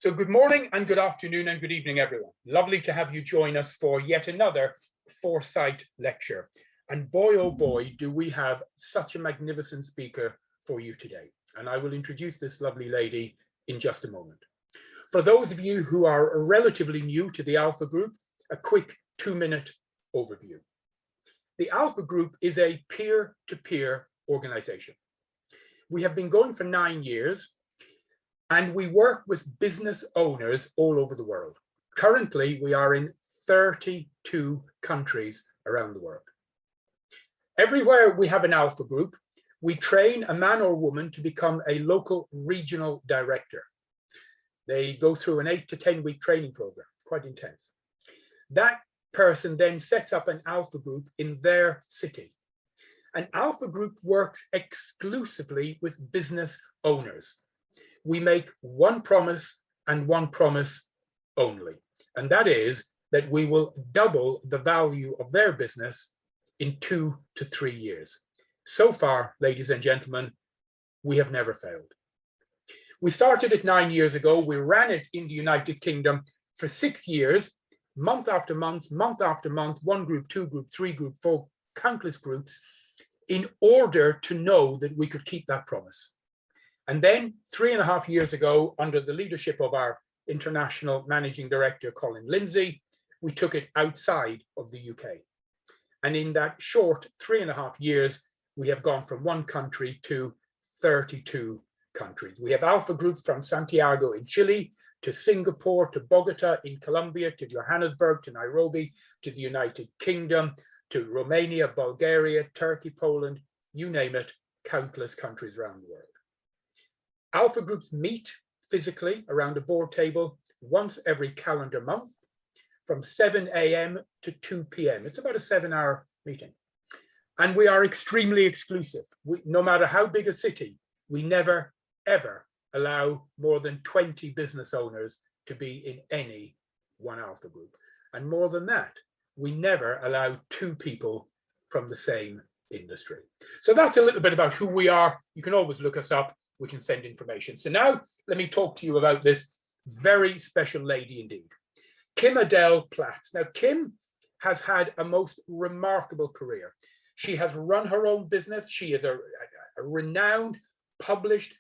So good morning and good afternoon and good evening, everyone. Lovely to have you join us for yet another Foresight Lecture. And boy, oh boy, do we have such a magnificent speaker for you today. And I will introduce this lovely lady in just a moment. For those of you who are relatively new to the Alpha Group, a quick 2-minute overview. The Alpha Group is a peer-to-peer organization. We have been going for 9 years, and we work with business owners all over the world. Currently, we are in 32 countries around the world. Everywhere we have an Alpha Group, we train a man or woman to become a local regional director. They go through an 8 to 10 week training program, quite intense. That person then sets up an Alpha Group in their city. An Alpha Group works exclusively with business owners. We make one promise and one promise only, and that is that we will double the value of their business in 2 to 3 years. So far, ladies and gentlemen, we have never failed. We started it 9 years ago. We ran it in the United Kingdom for 6 years, month after month, month after month, 1 group, 2 group, 3 group, 4, countless groups, in order to know that we could keep that promise. And then 3.5 years ago, under the leadership of our international managing director, Colin Lindsay, we took it outside of the UK. And in that short 3.5 years, we have gone from 1 country to 32 countries. We have Alpha Groups from Santiago in Chile, to Singapore, to Bogota in Colombia, to Johannesburg, to Nairobi, to the United Kingdom, to Romania, Bulgaria, Turkey, Poland, you name it, countless countries around the world. Alpha Groups meet physically around a board table once every calendar month from 7 a.m. to 2 p.m. It's about a 7-hour meeting. And we are extremely exclusive. No matter how big a city, we never, ever allow more than 20 business owners to be in any one Alpha Group. And more than that, we never allow 2 people from the same industry. So that's a little bit about who we are. You can always look us up. We can send information. So now let me talk to you about this very special lady indeed, Kimadele Platts. Now, Kim has had a most remarkable career. She has run her own business. She is a renowned, published,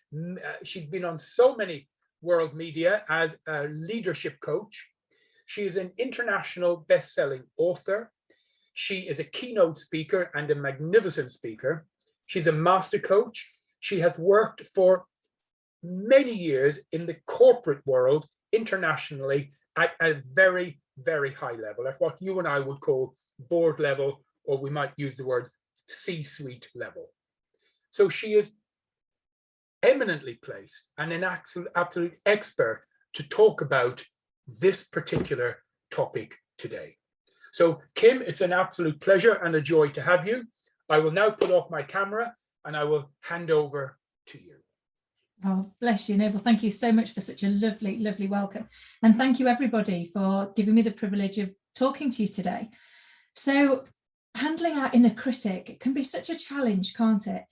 she's been on so many world media as a leadership coach. She is an international best-selling author. She is a keynote speaker and a magnificent speaker. She's a master coach. She has worked for many years in the corporate world internationally at a very, very high level, at what you and I would call board level, or we might use the words C-suite level. So she is eminently placed and an absolute expert to talk about this particular topic today. So Kim, it's an absolute pleasure and a joy to have you. I will now put off my camera and I will hand over to you. Oh, bless you, Neville. Thank you so much for such a lovely, lovely welcome. And thank you, everybody, for giving me the privilege of talking to you today. So handling our inner critic can be such a challenge, can't it?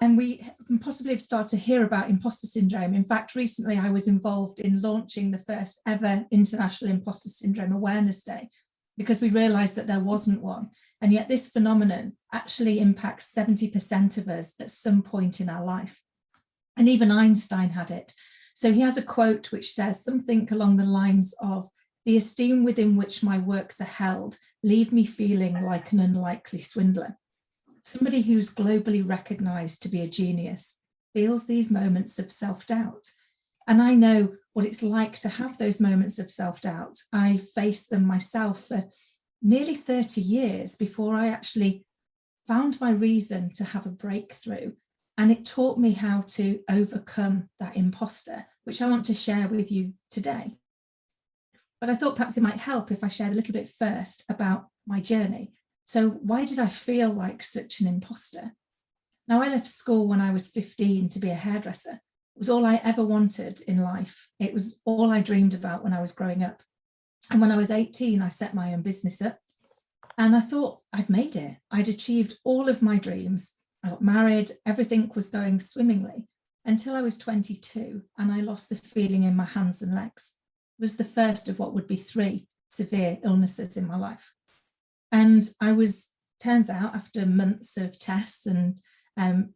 And we can possibly have started to hear about imposter syndrome. In fact, recently I was involved in launching the first ever International Imposter Syndrome Awareness Day, because we realised that there wasn't one. And yet this phenomenon actually impacts 70% of us at some point in our life. And even Einstein had it. So he has a quote which says something along the lines of, "The esteem within which my works are held leave me feeling like an unlikely swindler." Somebody who's globally recognised to be a genius feels these moments of self-doubt. And I know what it's like to have those moments of self-doubt. I faced them myself for nearly 30 years before I actually found my reason to have a breakthrough. And it taught me how to overcome that imposter, which I want to share with you today. But I thought perhaps it might help if I shared a little bit first about my journey. So why did I feel like such an imposter? Now, I left school when I was 15 to be a hairdresser. It was all I ever wanted in life. It was all I dreamed about when I was growing up. And when I was 18, I set my own business up. And I thought I'd made it. I'd achieved all of my dreams. I got married, everything was going swimmingly until I was 22 and I lost the feeling in my hands and legs. was the first of what would be 3 severe illnesses in my life. And turns out after months of tests and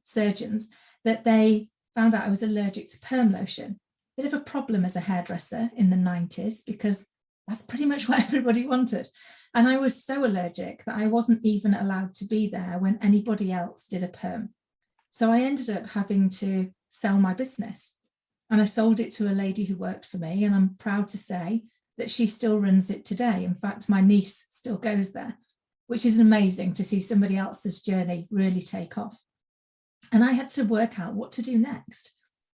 surgeons, that they found out I was allergic to perm lotion. Bit of a problem as a hairdresser in the 90s, because that's pretty much what everybody wanted. And I was so allergic that I wasn't even allowed to be there when anybody else did a perm. So I ended up having to sell my business. And I sold it to a lady who worked for me. And I'm proud to say that she still runs it today. In fact, my niece still goes there, which is amazing to see somebody else's journey really take off. And I had to work out what to do next.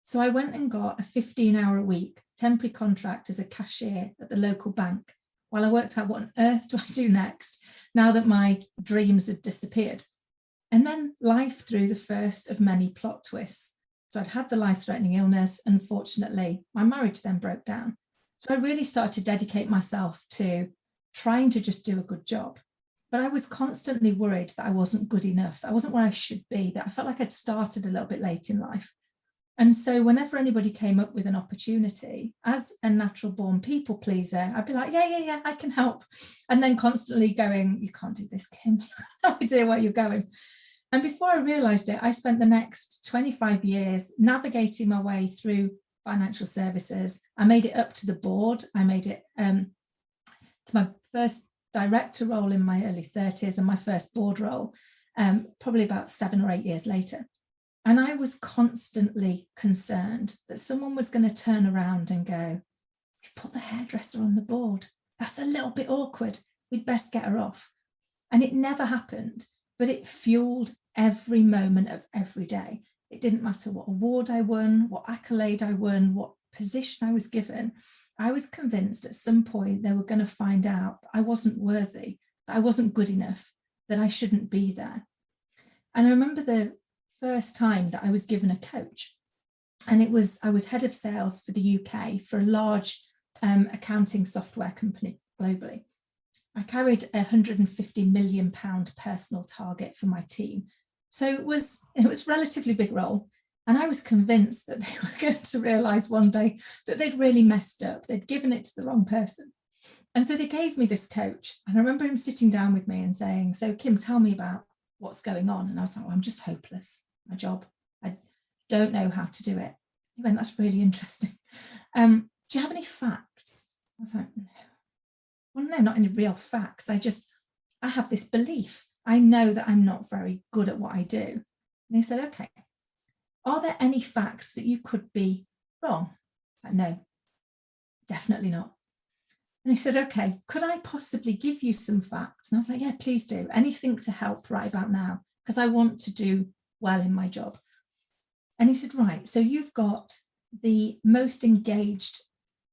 So I went and got a 15-hour-a-week temporary contract as a cashier at the local bank while I worked out what on earth do I do next now that my dreams had disappeared. And then life threw the first of many plot twists. So I'd had the life-threatening illness. Unfortunately, my marriage then broke down. So I really started to dedicate myself to trying to just do a good job. But I was constantly worried that I wasn't good enough, that I wasn't where I should be, that I felt like I'd started a little bit late in life. And so whenever anybody came up with an opportunity, as a natural born people pleaser, I'd be like, yeah, I can help. And then constantly going, you can't do this, Kim. I have no idea where you're going. And before I realized it, I spent the next 25 years navigating my way through financial services. I made it up to the board. I made it to my first director role in my early 30s and my first board role probably about 7 or 8 years later. And I was constantly concerned that someone was going to turn around and go, you put the hairdresser on the board. That's a little bit awkward. We'd best get her off. And it never happened, but it fueled every moment of every day. It didn't matter what award I won, what accolade I won, what position I was given. I was convinced at some point they were going to find out I wasn't worthy, that I wasn't good enough, that I shouldn't be there. And I remember the first time that I was given a coach, and I was head of sales for the UK for a large accounting software company globally. I carried a £150 million personal target for my team. So it was relatively big role. And I was convinced that they were going to realise one day that they'd really messed up. They'd given it to the wrong person. And so they gave me this coach. And I remember him sitting down with me and saying, so Kim, tell me about what's going on. And I was like, well, I'm just hopeless. My job, I don't know how to do it. He went, that's really interesting. Do you have any facts? I was like, no. Well, no, not any real facts. I have this belief. I know that I'm not very good at what I do. And he said, okay, are there any facts that you could be wrong? I said, no, definitely not. And he said, okay, could I possibly give you some facts? And I was like, yeah, please do. Anything to help right about now, because I want to do well in my job. And he said, right, so you've got the most engaged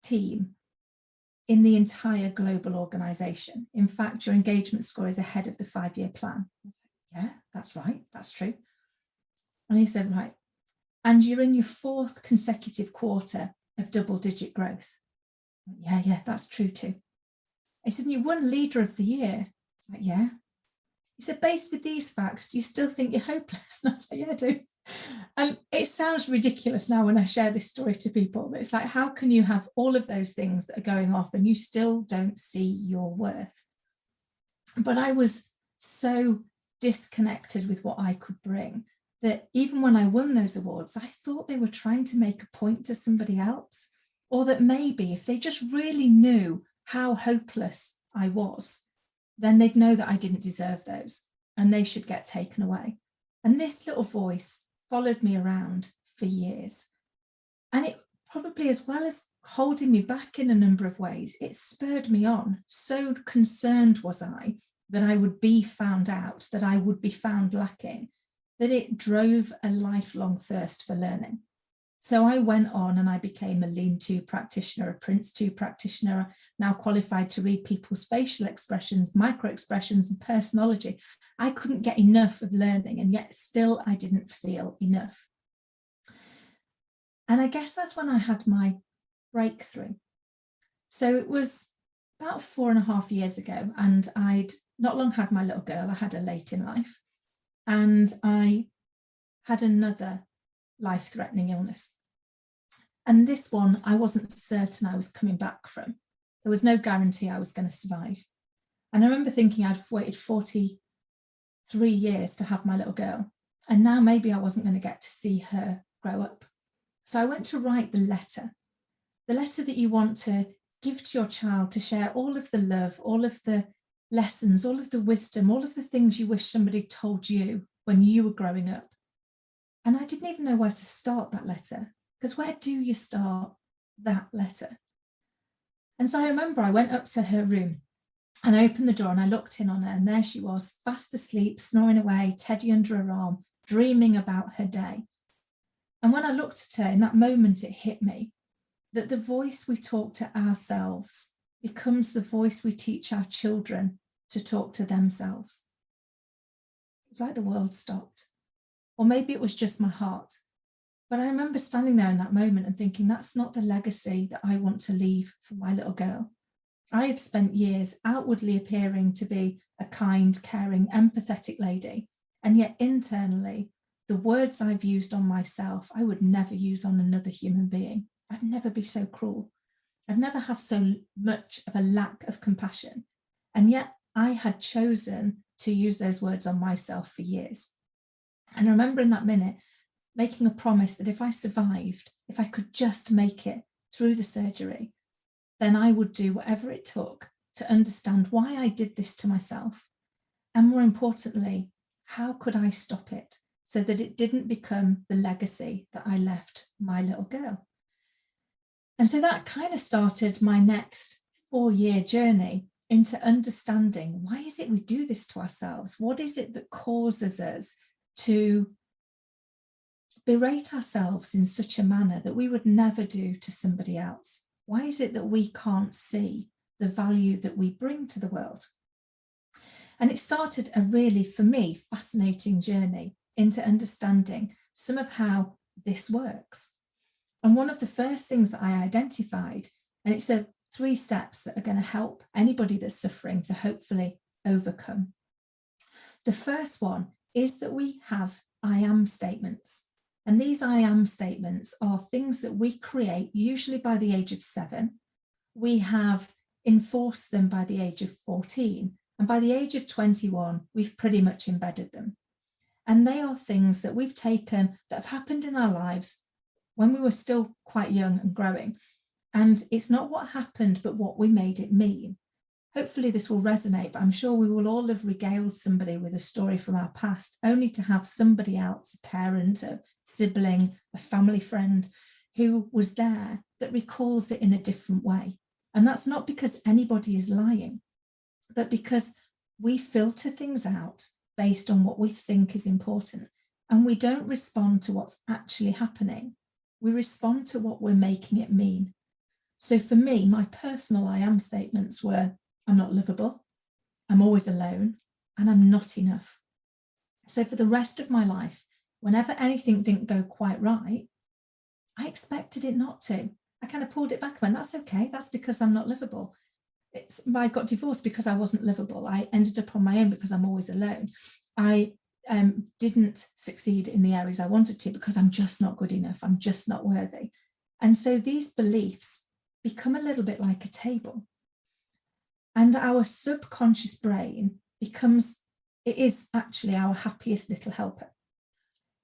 team in the entire global organization. In fact, your engagement score is ahead of the 5-year plan. I was like, yeah, that's right, that's true. And he said, right, and you're in your 4th consecutive quarter of double-digit growth. Yeah, that's true too. He said, you won leader of the year. I was like, yeah. He said, based with these facts, do you still think you're hopeless? And I was like, yeah, I do. And it sounds ridiculous now when I share this story to people. It's like, how can you have all of those things that are going off and you still don't see your worth? But I was so disconnected with what I could bring that even when I won those awards, I thought they were trying to make a point to somebody else, or that maybe if they just really knew how hopeless I was, then they'd know that I didn't deserve those and they should get taken away. And this little voice followed me around for years. And it probably, as well as holding me back in a number of ways, it spurred me on. So concerned was I that I would be found out, that I would be found lacking, that it drove a lifelong thirst for learning. So I went on and I became a Lean 2 practitioner, a Prince 2 practitioner, now qualified to read people's facial expressions, micro expressions, and personology. I couldn't get enough of learning, and yet still I didn't feel enough. And I guess that's when I had my breakthrough. So it was about 4.5 years ago, and I'd not long had my little girl. I had her late in life, and I had another life-threatening illness. And this one, I wasn't certain I was coming back from. There was no guarantee I was going to survive. And I remember thinking I'd waited 43 years to have my little girl. And now maybe I wasn't going to get to see her grow up. So I went to write the letter that you want to give to your child, to share all of the love, all of the lessons, all of the wisdom, all of the things you wish somebody told you when you were growing up. And I didn't even know where to start that letter, because where do you start that letter? And so I remember I went up to her room and I opened the door and I looked in on her, and there she was, fast asleep, snoring away, teddy under her arm, dreaming about her day. And when I looked at her, in that moment, it hit me that the voice we talk to ourselves becomes the voice we teach our children to talk to themselves. It was like the world stopped. Or maybe it was just my heart. But I remember standing there in that moment and thinking, that's not the legacy that I want to leave for my little girl. I have spent years outwardly appearing to be a kind, caring, empathetic lady. And yet internally, the words I've used on myself, I would never use on another human being. I'd never be so cruel. I'd never have so much of a lack of compassion. And yet I had chosen to use those words on myself for years. And I remember in that minute making a promise that if I survived, if I could just make it through the surgery, then I would do whatever it took to understand why I did this to myself. And more importantly, how could I stop it so that it didn't become the legacy that I left my little girl? And so that kind of started my next 4-year journey into understanding, why is it we do this to ourselves? What is it that causes us to berate ourselves in such a manner that we would never do to somebody else? Why is it that we can't see the value that we bring to the world? And it started a really, for me, fascinating journey into understanding some of how this works. And one of the first things that I identified, and it's 3 steps that are going to help anybody that's suffering to hopefully overcome. The first one is that we have I am statements. And these I am statements are things that we create usually by the age of 7. We have enforced them by the age of 14. And by the age of 21, we've pretty much embedded them. And they are things that we've taken that have happened in our lives when we were still quite young and growing. And it's not what happened, but what we made it mean. Hopefully this will resonate, but I'm sure we will all have regaled somebody with a story from our past, only to have somebody else, a parent, a sibling, a family friend, who was there that recalls it in a different way. And that's not because anybody is lying, but because we filter things out based on what we think is important. And we don't respond to what's actually happening. We respond to what we're making it mean. So for me, my personal I am statements were, I'm not lovable, I'm always alone, and I'm not enough. So for the rest of my life, whenever anything didn't go quite right, I expected it not to. I kind of pulled it back and went, that's okay, that's because I'm not livable. I got divorced because I wasn't livable. I ended up on my own because I'm always alone. I didn't succeed in the areas I wanted to because I'm just not good enough. I'm just not worthy. And so these beliefs become a little bit like a table. And our subconscious brain it is actually our happiest little helper.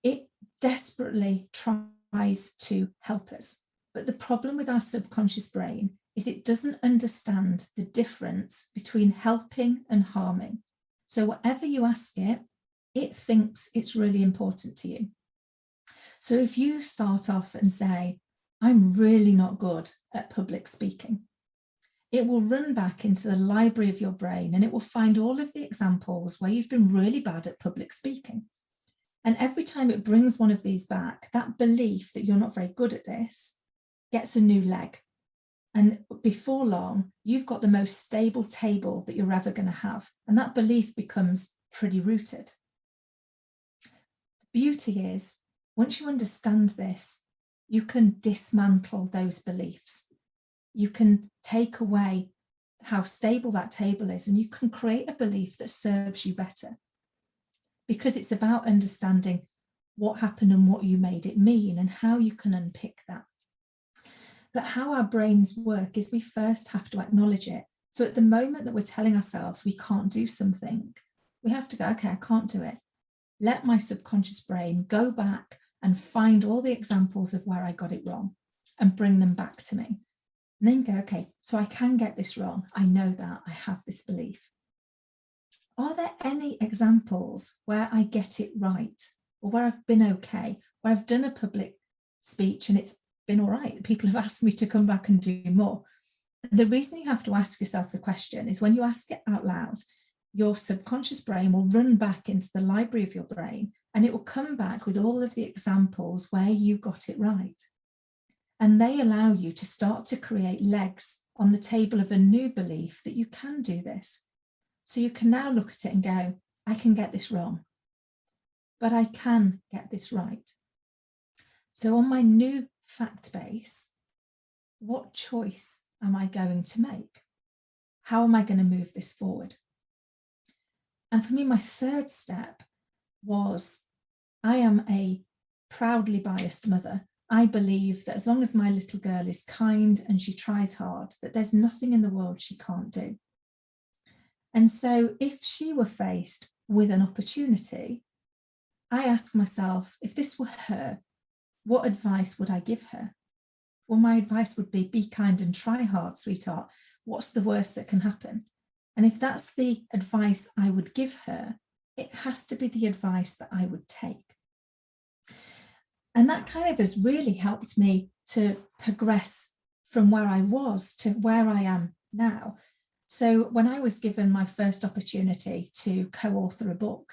It desperately tries to help us. But the problem with our subconscious brain is it doesn't understand the difference between helping and harming. So whatever you ask it, it thinks it's really important to you. So if you start off and say, I'm really not good at public speaking, it will run back into the library of your brain and it will find all of the examples where you've been really bad at public speaking. And every time it brings one of these back, that belief that you're not very good at this gets a new leg. And before long, you've got the most stable table that you're ever going to have. And that belief becomes pretty rooted. The beauty is, once you understand this, you can dismantle those beliefs. You can take away how stable that table is, and you can create a belief that serves you better. Because it's about understanding what happened and what you made it mean and how you can unpick that. But how our brains work is we first have to acknowledge it. So at the moment that we're telling ourselves we can't do something, we have to go, okay, I can't do it. Let my subconscious brain go back and find all the examples of where I got it wrong and bring them back to me. And then go, okay, so I can get this wrong. I know that, I have this belief. Are there any examples where I get it right, or where I've been okay, where I've done a public speech and it's been all right? People have asked me to come back and do more. The reason you have to ask yourself the question is when you ask it out loud, your subconscious brain will run back into the library of your brain and it will come back with all of the examples where you got it right. And they allow you to start to create legs on the table of a new belief that you can do this. So you can now look at it and go, I can get this wrong, but I can get this right. So on my new fact base, what choice am I going to make? How am I going to move this forward? And for me, my third step was, I am a proudly biased mother. I believe that as long as my little girl is kind and she tries hard, that there's nothing in the world she can't do. And so if she were faced with an opportunity, I ask myself, if this were her, what advice would I give her? Well, my advice would be kind and try hard, sweetheart. What's the worst that can happen? And if that's the advice I would give her, it has to be the advice that I would take. And that kind of has really helped me to progress from where I was to where I am now. So when I was given my first opportunity to co-author a book,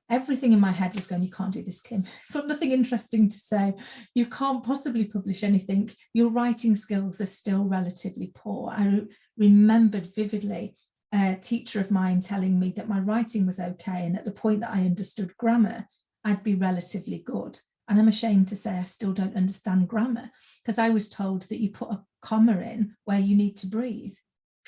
everything in my head was going, you can't do this, Kim. You've got nothing interesting to say. You can't possibly publish anything. Your writing skills are still relatively poor. I remembered vividly a teacher of mine telling me that my writing was okay, and at the point that I understood grammar, I'd be relatively good. And I'm ashamed to say I still don't understand grammar, because I was told that you put a comma in where you need to breathe.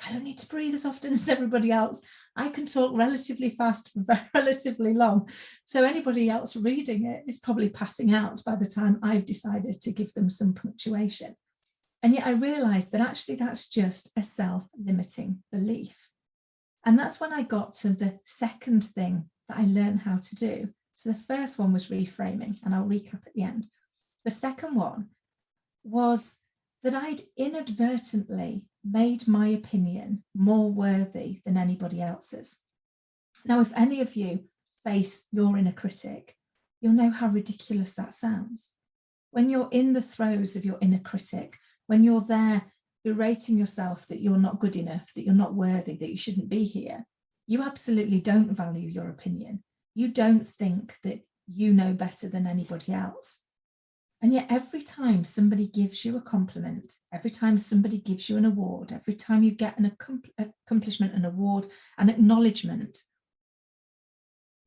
I don't need to breathe as often as everybody else. I can talk relatively fast for relatively long. So anybody else reading it is probably passing out by the time I've decided to give them some punctuation. And yet I realized that actually that's just a self-limiting belief. And that's when I got to the second thing that I learned how to do. So the first one was reframing, and I'll recap at the end. The second one was that I'd inadvertently made my opinion more worthy than anybody else's. Now, if any of you face your inner critic, you'll know how ridiculous that sounds. When you're in the throes of your inner critic, when you're there berating yourself that you're not good enough, that you're not worthy, that you shouldn't be here, you absolutely don't value your opinion. You don't think that you know better than anybody else. And yet every time somebody gives you a compliment, every time somebody gives you an award, every time you get an accomplishment, an award, an acknowledgement,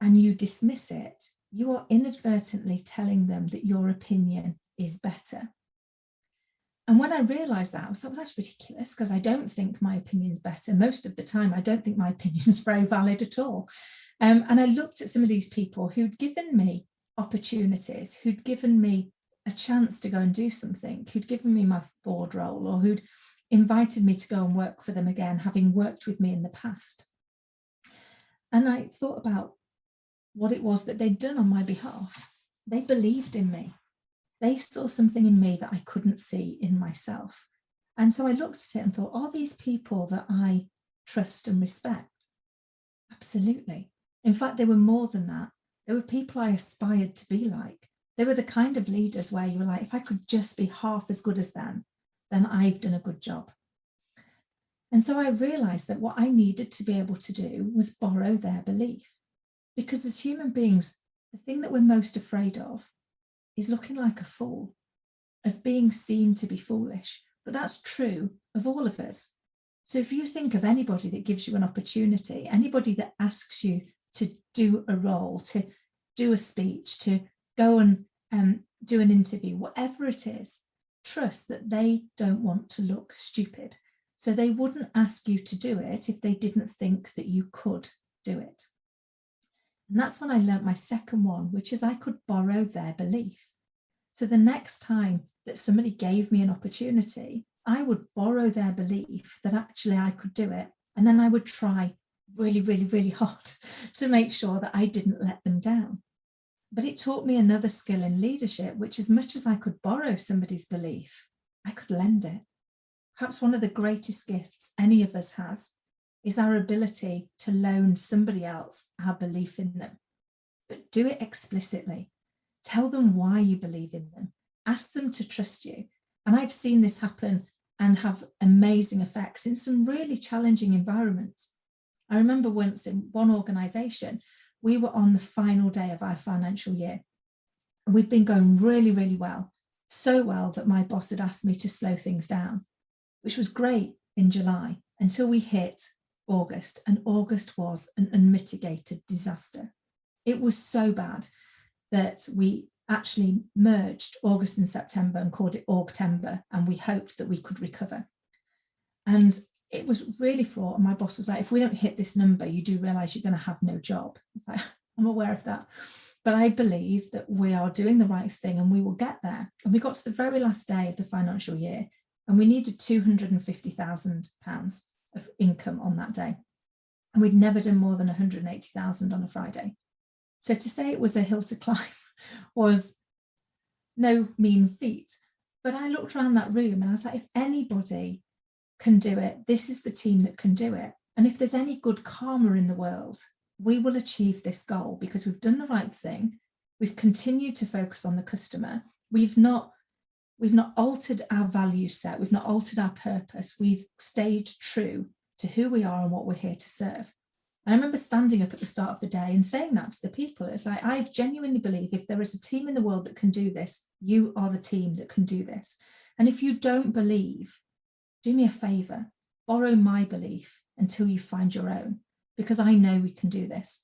and you dismiss it, you are inadvertently telling them that your opinion is better. And when I realized that, I was like, well, that's ridiculous, because I don't think my opinion's better. Most of the time, I don't think my opinion's very valid at all. And I looked at some of these people who'd given me opportunities, who'd given me a chance to go and do something, who'd given me my board role, or who'd invited me to go and work for them again, having worked with me in the past. And I thought about what it was that they'd done on my behalf. They believed in me. They saw something in me that I couldn't see in myself. And so I looked at it and thought, are these people that I trust and respect? Absolutely. In fact, they were more than that. They were people I aspired to be like. They were the kind of leaders where you were like, if I could just be half as good as them, then I've done a good job. And so I realized that what I needed to be able to do was borrow their belief. Because as human beings, the thing that we're most afraid of is looking like a fool, of being seen to be foolish. But that's true of all of us. So if you think of anybody that gives you an opportunity, anybody that asks you to do a role, to do a speech, to go and do an interview, whatever it is, trust that they don't want to look stupid. So they wouldn't ask you to do it if they didn't think that you could do it. And that's when I learned my second one, which is I could borrow their belief. So the next time that somebody gave me an opportunity, I would borrow their belief that actually I could do it. And then I would try really, really, really hard to make sure that I didn't let them down. But it taught me another skill in leadership, which as much as I could borrow somebody's belief, I could lend it. Perhaps one of the greatest gifts any of us has is our ability to loan somebody else our belief in them. But do it explicitly. Tell them why you believe in them. Ask them to trust you. And I've seen this happen and have amazing effects in some really challenging environments. I remember once in one organization, we were on the final day of our financial year. And we'd been going really, really well. So well that my boss had asked me to slow things down, which was great in July until we hit August. And August was an unmitigated disaster. It was so bad that we actually merged August and September and called it Augtember, and we hoped that we could recover. And it was really fraught. And my boss was like, if we don't hit this number, you do realize you're going to have no job. It's like, I'm aware of that. But I believe that we are doing the right thing and we will get there. And we got to the very last day of the financial year and we needed £250,000 of income on that day. And we'd never done more than 180,000 on a Friday. So to say it was a hill to climb was no mean feat. But I looked around that room and I was like, if anybody can do it, this is the team that can do it. And if there's any good karma in the world, we will achieve this goal because we've done the right thing. We've continued to focus on the customer. We've not altered our value set. We've not altered our purpose. We've stayed true to who we are and what we're here to serve. And I remember standing up at the start of the day and saying that to the people. It's like, I genuinely believe if there is a team in the world that can do this, you are the team that can do this. And if you don't believe, do me a favor, borrow my belief until you find your own, because I know we can do this.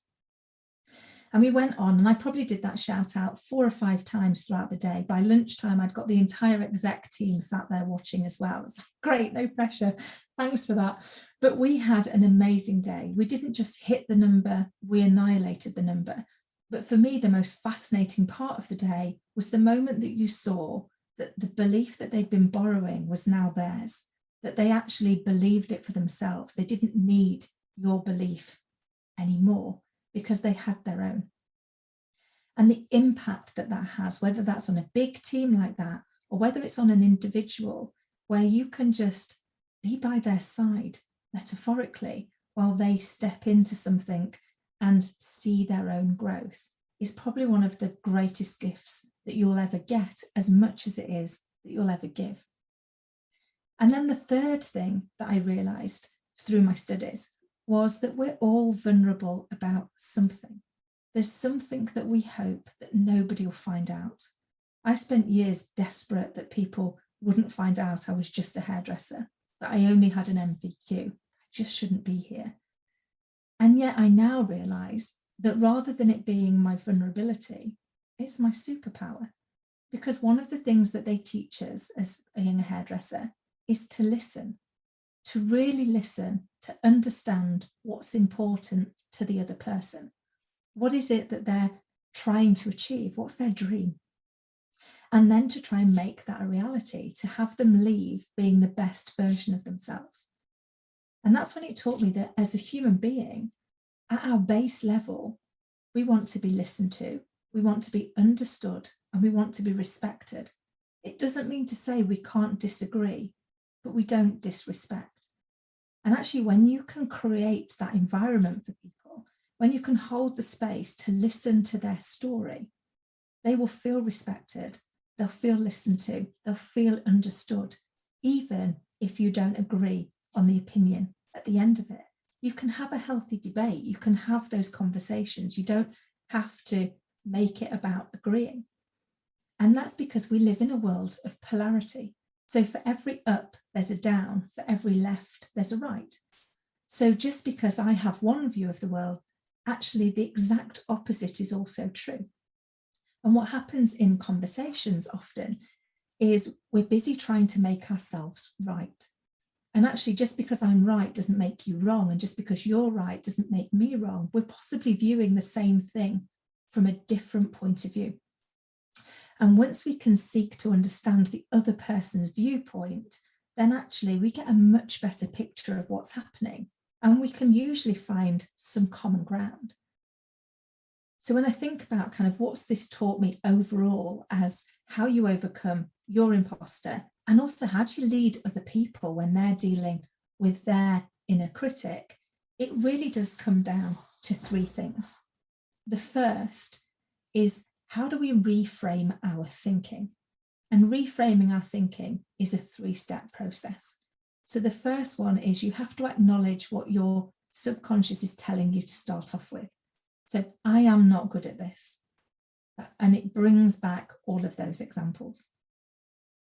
And we went on, and I probably did that shout out 4 or 5 times throughout the day. By lunchtime, I'd got the entire exec team sat there watching as well. It's like, great, no pressure. Thanks for that. But we had an amazing day. We didn't just hit the number, we annihilated the number. But for me, the most fascinating part of the day was the moment that you saw that the belief that they'd been borrowing was now theirs, that they actually believed it for themselves. They didn't need your belief anymore because they had their own. And the impact that that has, whether that's on a big team like that, or whether it's on an individual, where you can just be by their side, metaphorically, while they step into something and see their own growth, is probably one of the greatest gifts that you'll ever get, as much as it is that you'll ever give. And then the third thing that I realized through my studies was that we're all vulnerable about something. There's something that we hope that nobody will find out. I spent years desperate that people wouldn't find out I was just a hairdresser, that I only had an MVQ. I just shouldn't be here. And yet I now realize that rather than it being my vulnerability, it's my superpower. Because one of the things that they teach us as a young hairdresser is to listen, to really listen, to understand what's important to the other person. What is it that they're trying to achieve? What's their dream? And then to try and make that a reality, to have them leave being the best version of themselves. And that's when it taught me that as a human being, at our base level, we want to be listened to, we want to be understood, and we want to be respected. It doesn't mean to say we can't disagree, but we don't disrespect. And actually, when you can create that environment for people, when you can hold the space to listen to their story, they will feel respected, they'll feel listened to, they'll feel understood, even if you don't agree on the opinion at the end of it. You can have a healthy debate, you can have those conversations, you don't have to make it about agreeing. And that's because we live in a world of polarity. So for every up, there's a down. For every left, there's a right. So just because I have one view of the world, actually the exact opposite is also true. And what happens in conversations often is we're busy trying to make ourselves right. And actually, just because I'm right doesn't make you wrong. And just because you're right doesn't make me wrong. We're possibly viewing the same thing from a different point of view. And once we can seek to understand the other person's viewpoint, then actually we get a much better picture of what's happening, and we can usually find some common ground. So when I think about kind of what's this taught me overall as how you overcome your imposter, and also how do you lead other people when they're dealing with their inner critic, it really does come down to three things. The first is, how do we reframe our thinking? And reframing our thinking is a three-step process. So the first one is you have to acknowledge what your subconscious is telling you to start off with. So I am not good at this. And it brings back all of those examples.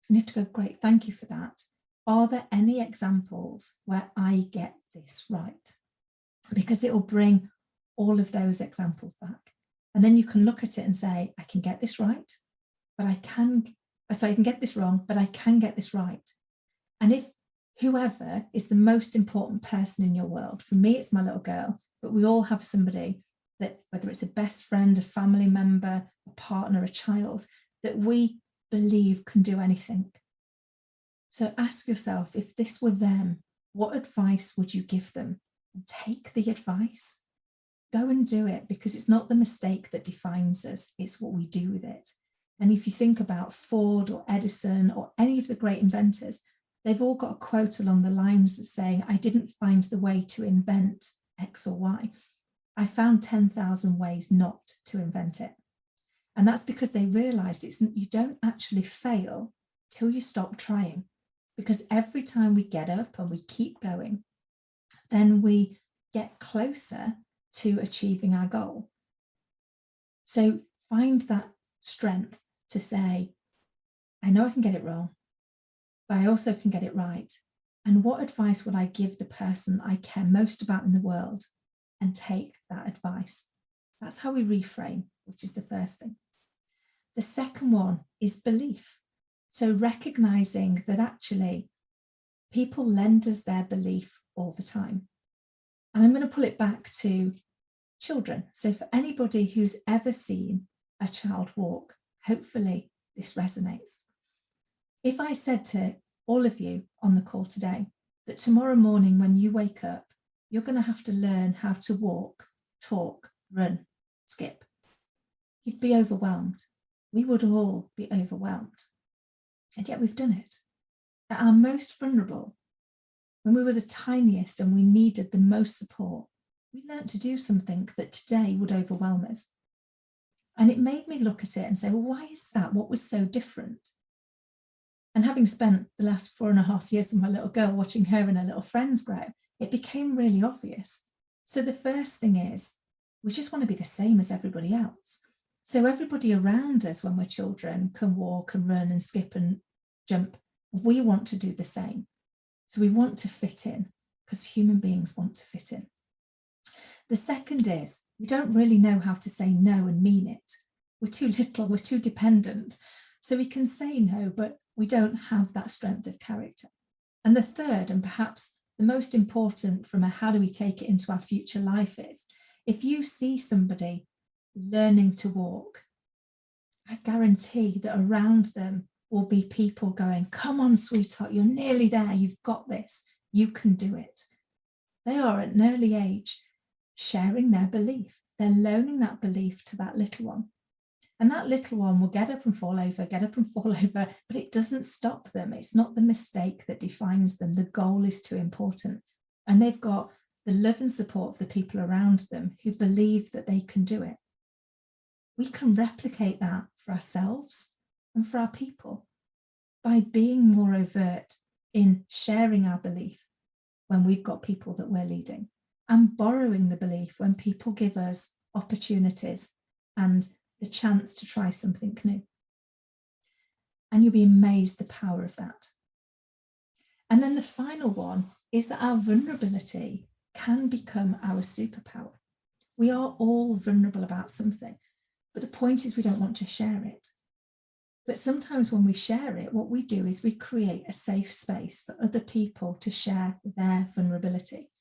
And you have to go, great, thank you for that. Are there any examples where I get this right? Because it will bring all of those examples back. And then you can look at it and say, I can get this right, but I can get this wrong, but I can get this right. And if whoever is the most important person in your world, for me, it's my little girl, but we all have somebody that, whether it's a best friend, a family member, a partner, a child, that we believe can do anything. So ask yourself, if this were them, what advice would you give them? And take the advice. Go and do it, because it's not the mistake that defines us, it's what we do with it. And if you think about Ford or Edison or any of the great inventors, they've all got a quote along the lines of saying, I didn't find the way to invent X or Y. I found 10,000 ways not to invent it. And that's because they realized you don't actually fail till you stop trying. Because every time we get up and we keep going, then we get closer to achieving our goal. So find that strength to say, I know I can get it wrong, but I also can get it right. And what advice would I give the person I care most about in the world? And take that advice. That's how we reframe, which is the first thing. The second one is belief. So recognizing that actually people lend us their belief all the time. And I'm going to pull it back to children. So for anybody who's ever seen a child walk, hopefully this resonates. If I said to all of you on the call today that tomorrow morning when you wake up, you're going to have to learn how to walk, talk, run, skip, you'd be overwhelmed. We would all be overwhelmed. And yet we've done it. At our most vulnerable, when we were the tiniest and we needed the most support, we learned to do something that today would overwhelm us. And it made me look at it and say, well, why is that? What was so different? And having spent the last 4.5 years with my little girl, watching her and her little friends grow, it became really obvious. So the first thing is, we just want to be the same as everybody else. So everybody around us when we're children can walk and run and skip and jump. We want to do the same. So we want to fit in, because human beings want to fit in. The second is, we don't really know how to say no and mean it. We're too little, we're too dependent. So we can say no, but we don't have that strength of character. And the third, and perhaps the most important from a how do we take it into our future life, is if you see somebody learning to walk, I guarantee that around them will be people going, come on, sweetheart, you're nearly there, you've got this, you can do it. They are at an early age sharing their belief. They're loaning that belief to that little one. And that little one will get up and fall over, but it doesn't stop them. It's not the mistake that defines them. The goal is too important. And they've got the love and support of the people around them who believe that they can do it. We can replicate that for ourselves and for our people by being more overt in sharing our belief when we've got people that we're leading, and borrowing the belief when people give us opportunities and the chance to try something new. And you'll be amazed the power of that. And then the final one is that our vulnerability can become our superpower. We are all vulnerable about something, but the point is we don't want to share it. But sometimes when we share it, what we do is we create a safe space for other people to share their vulnerability,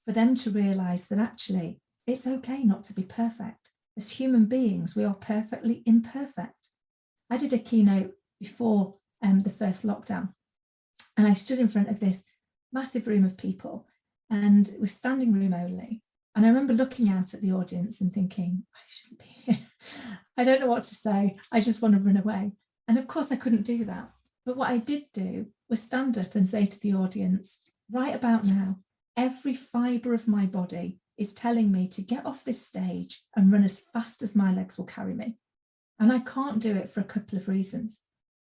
for them to realize that actually it's okay not to be perfect. As human beings, we are perfectly imperfect. I did a keynote before the first lockdown, And I stood in front of this massive room of people, and it was standing room only. And I remember looking out at the audience and thinking, I shouldn't be here. I don't know what to say. I just want to run away. And of course I couldn't do that. But what I did do was stand up and say to the audience, right about now, every fibre of my body is telling me to get off this stage and run as fast as my legs will carry me. And I can't do it for a couple of reasons.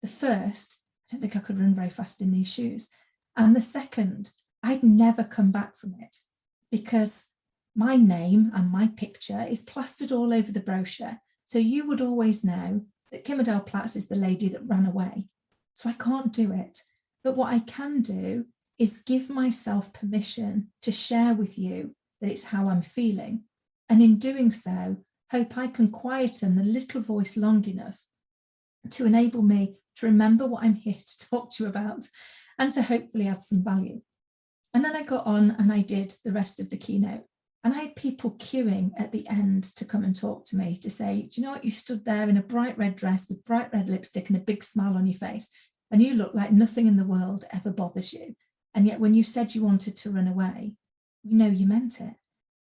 The first, I don't think I could run very fast in these shoes. And the second, I'd never come back from it, because my name and my picture is plastered all over the brochure. So you would always know that Kimadele Platts is the lady that ran away. So I can't do it. But what I can do is give myself permission to share with you that it's how I'm feeling. And in doing so, hope I can quieten the little voice long enough to enable me to remember what I'm here to talk to you about, and to hopefully add some value. And then I got on and I did the rest of the keynote. And I had people queuing at the end to come and talk to me, to say, do you know what, you stood there in a bright red dress with bright red lipstick and a big smile on your face, and you look like nothing in the world ever bothers you. And yet when you said you wanted to run away, you know you meant it.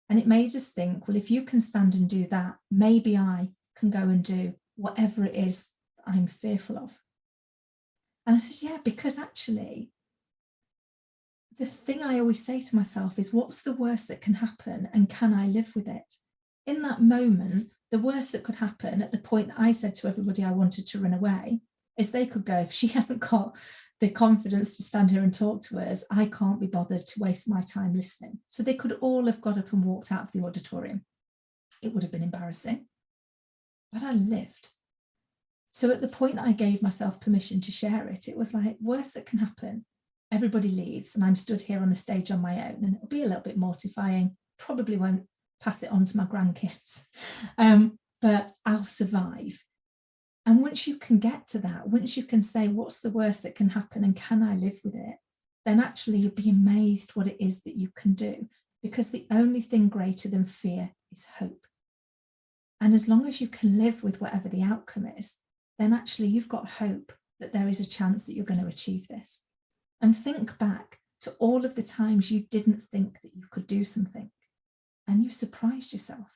And it made us think, well, if you can stand and do that, maybe I can go and do whatever it is I'm fearful of. And I said, yeah, because actually, the thing I always say to myself is, what's the worst that can happen, and can I live with it? In that moment, the worst that could happen at the point that I said to everybody I wanted to run away is they could go, if she hasn't got the confidence to stand here and talk to us, I can't be bothered to waste my time listening. So they could all have got up and walked out of the auditorium. It would have been embarrassing, but I lived. So at the point that I gave myself permission to share it, it was like, worst that can happen, everybody leaves and I'm stood here on the stage on my own, and it'll be a little bit mortifying, probably won't pass it on to my grandkids, but I'll survive. And once you can get to that, once you can say, what's the worst that can happen and can I live with it, then actually you'll be amazed what it is that you can do, because the only thing greater than fear is hope. And as long as you can live with whatever the outcome is, then actually you've got hope that there is a chance that you're going to achieve this. And think back to all of the times you didn't think that you could do something and you surprised yourself.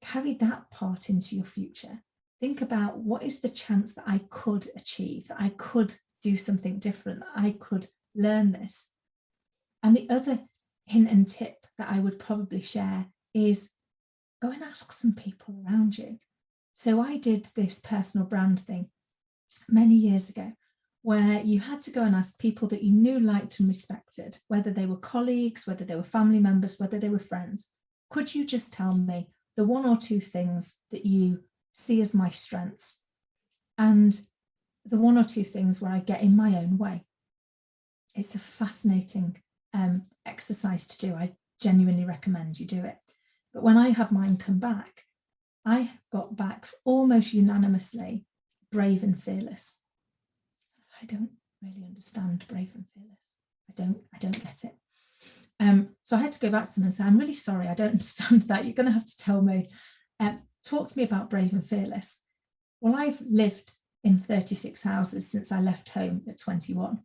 Carry that part into your future. Think about, what is the chance that I could achieve, that I could do something different, that I could learn this. And the other hint and tip that I would probably share is go and ask some people around you. So I did this personal brand thing many years ago, where you had to go and ask people that you knew, liked and respected, whether they were colleagues, whether they were family members, whether they were friends. Could you just tell me the one or two things that you see as my strengths, and the one or two things where I get in my own way? It's a fascinating exercise to do. I genuinely recommend you do it. But when I had mine come back, I got back almost unanimously brave and fearless. I don't really understand brave and fearless. I don't get it. So I had to go back to them and say, I'm really sorry, I don't understand that. You're going to have to tell me. Talk to me about brave and fearless. Well, I've lived in 36 houses since I left home at 21.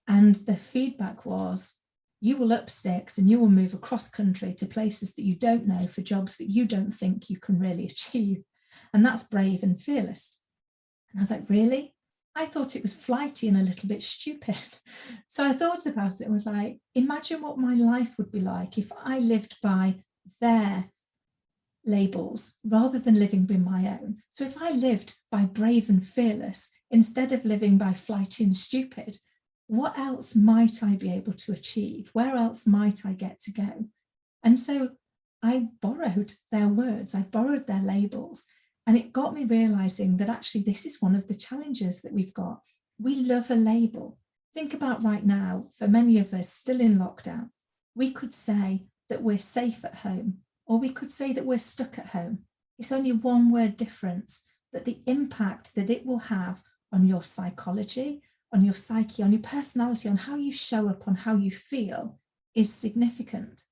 And the feedback was, you will up sticks and you will move across country to places that you don't know for jobs that you don't think you can really achieve. And that's brave and fearless. And I was like, really? I thought it was flighty and a little bit stupid. So I thought about it and was like, imagine what my life would be like if I lived by their labels rather than living by my own. So if I lived by brave and fearless instead of living by flighty and stupid, what else might I be able to achieve? Where else might I get to go? And so I borrowed their words, I borrowed their labels, and it got me realizing that actually this is one of the challenges that we've got. We love a label. Think about right now, for many of us still in lockdown, we could say that we're safe at home, or we could say that we're stuck at home. It's only one word difference, but the impact that it will have on your psychology, on your psyche, on your personality, on how you show up, on how you feel is significant.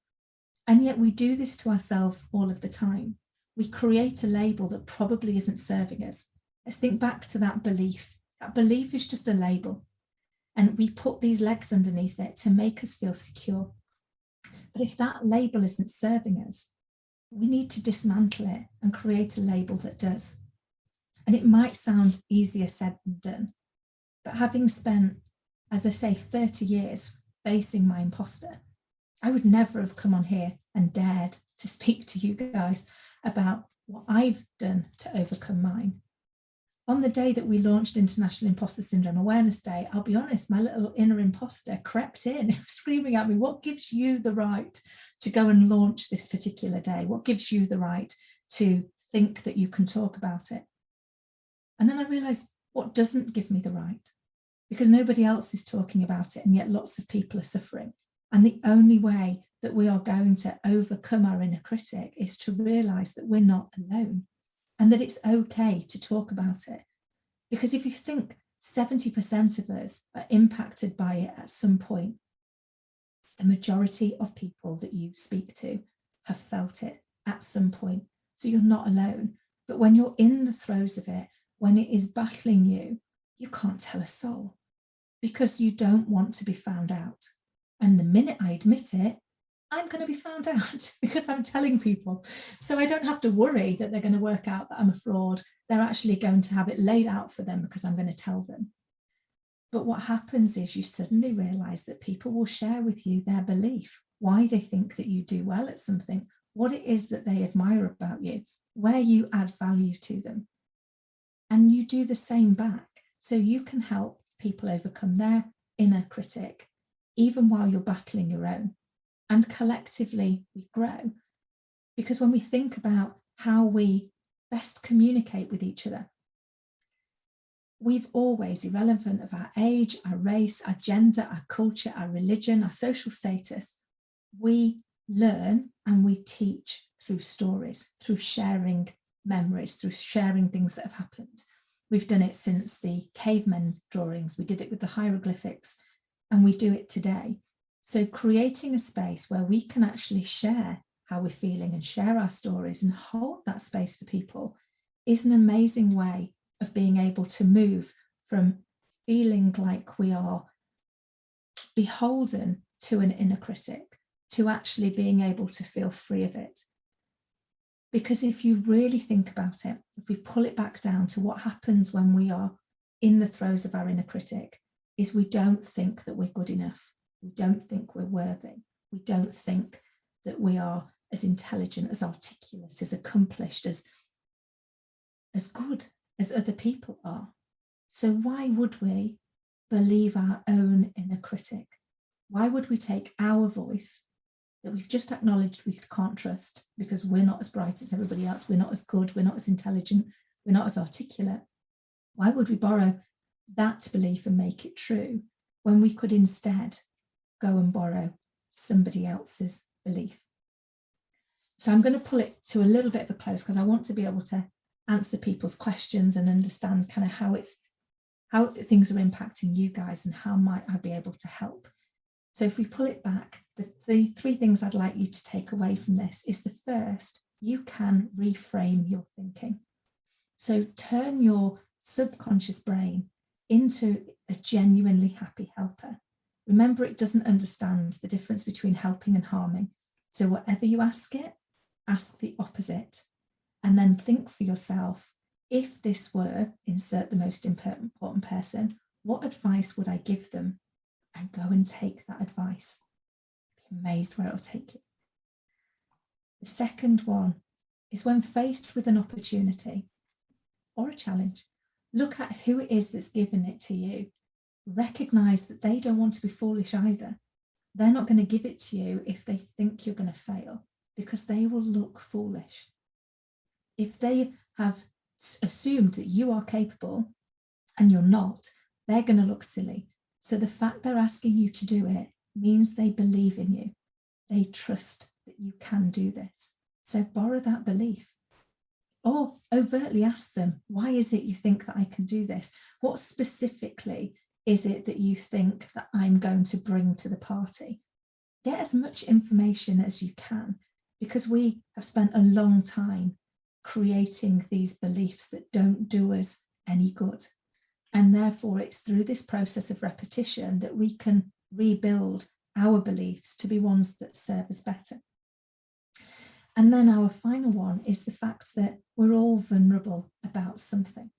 And yet we do this to ourselves all of the time. We create a label that probably isn't serving us. Let's think back to that belief That belief is just a label. And we put these legs underneath it to make us feel secure. But if that label isn't serving us, we need to dismantle it and create a label that does. And it might sound easier said than done, but having spent, as I say, 30 years facing my imposter, I would never have come on here and dared to speak to you guys about what I've done to overcome mine. On the day that we launched International Imposter Syndrome Awareness Day, I'll be honest, my little inner imposter crept in, screaming at me, what gives you the right to go and launch this particular day? What gives you the right to think that you can talk about it? And then I realized what doesn't give me the right, because nobody else is talking about it, and yet lots of people are suffering. And the only way that we are going to overcome our inner critic is to realize that we're not alone, and that it's okay to talk about it. Because if you think 70% of us are impacted by it at some point, the majority of people that you speak to have felt it at some point. So you're not alone. But when you're in the throes of it, when it is battling you, you can't tell a soul because you don't want to be found out. And the minute I admit it, I'm going to be found out because I'm telling people. So I don't have to worry that they're going to work out that I'm a fraud. They're actually going to have it laid out for them because I'm going to tell them. But what happens is you suddenly realize that people will share with you their belief, why they think that you do well at something, what it is that they admire about you, where you add value to them. And you do the same back. So you can help people overcome their inner critic, even while you're battling your own. And collectively we grow. Because when we think about how we best communicate with each other, we've always, irrelevant of our age, our race, our gender, our culture, our religion, our social status, we learn and we teach through stories, through sharing memories, through sharing things that have happened. We've done it since the cavemen drawings, we did it with the hieroglyphics, and we do it today. So creating a space where we can actually share how we're feeling and share our stories and hold that space for people is an amazing way of being able to move from feeling like we are beholden to an inner critic to actually being able to feel free of it. Because if you really think about it, if we pull it back down to what happens when we are in the throes of our inner critic, is we don't think that we're good enough. We don't think we're worthy. We don't think that we are as intelligent, as articulate, as accomplished, as good as other people are. So why would we believe our own inner critic? Why would we take our voice that we've just acknowledged we can't trust because we're not as bright as everybody else, we're not as good, we're not as intelligent, we're not as articulate? Why would we borrow that belief and make it true when we could instead go and borrow somebody else's belief? So I'm going to pull it to a little bit of a close because I want to be able to answer people's questions and understand kind of how things are impacting you guys and how might I be able to help. So if we pull it back, the three things I'd like you to take away from this is the first, you can reframe your thinking. So turn your subconscious brain into a genuinely happy helper. Remember, it doesn't understand the difference between helping and harming. So whatever you ask it, ask the opposite. And then think for yourself, if this were, insert the most important person, what advice would I give them? And go and take that advice. Be amazed where it'll take you. The second one is when faced with an opportunity or a challenge, look at who it is that's given it to you. Recognize that they don't want to be foolish either. They're not going to give it to you if they think you're going to fail, because they will look foolish. If they have assumed that you are capable and you're not, they're going to look silly. So the fact they're asking you to do it means they believe in you. They trust that you can do this. So borrow that belief. Or overtly ask them, why is it you think that I can do this? What specifically is it that you think that I'm going to bring to the party? Get as much information as you can, because we have spent a long time creating these beliefs that don't do us any good. And therefore, it's through this process of repetition that we can rebuild our beliefs to be ones that serve us better. And then our final one is the fact that we're all vulnerable about something.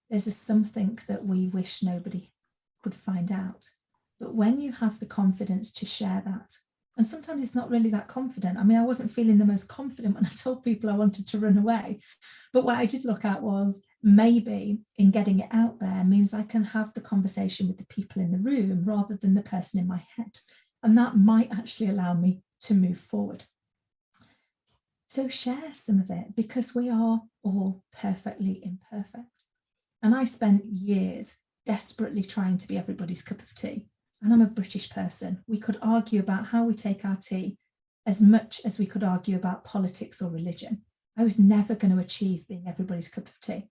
There's a something that we wish nobody could find out. But when you have the confidence to share that, and sometimes it's not really that confident. I mean, I wasn't feeling the most confident when I told people I wanted to run away. But what I did look at was maybe in getting it out there means I can have the conversation with the people in the room rather than the person in my head. And that might actually allow me to move forward. So share some of it, because we are all perfectly imperfect. And I spent years desperately trying to be everybody's cup of tea. And I'm a British person. We could argue about how we take our tea as much as we could argue about politics or religion. I was never going to achieve being everybody's cup of tea.